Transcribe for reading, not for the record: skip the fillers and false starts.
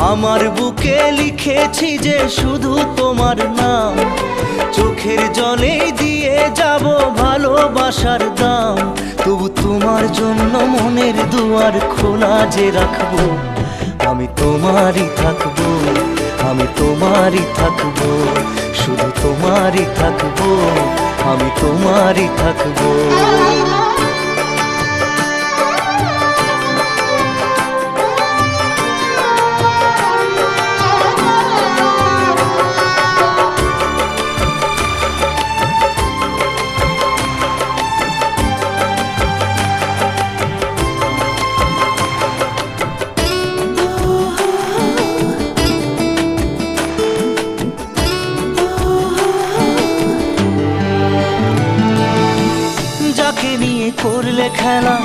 আমার বুকে লিখেছি যে শুধু তোমার নাম, চোখের জলে দিয়ে যাব ভালোবাসার দাম। তবু তোমার জন্য মনের দুয়ার খোলা যে রাখবো, আমি তোমারই থাকবো, আমি তোমারই থাকবো, শুধু তোমারই থাকবো, আমি তোমারই থাকবো। যাকে নিয়ে করলে খেলা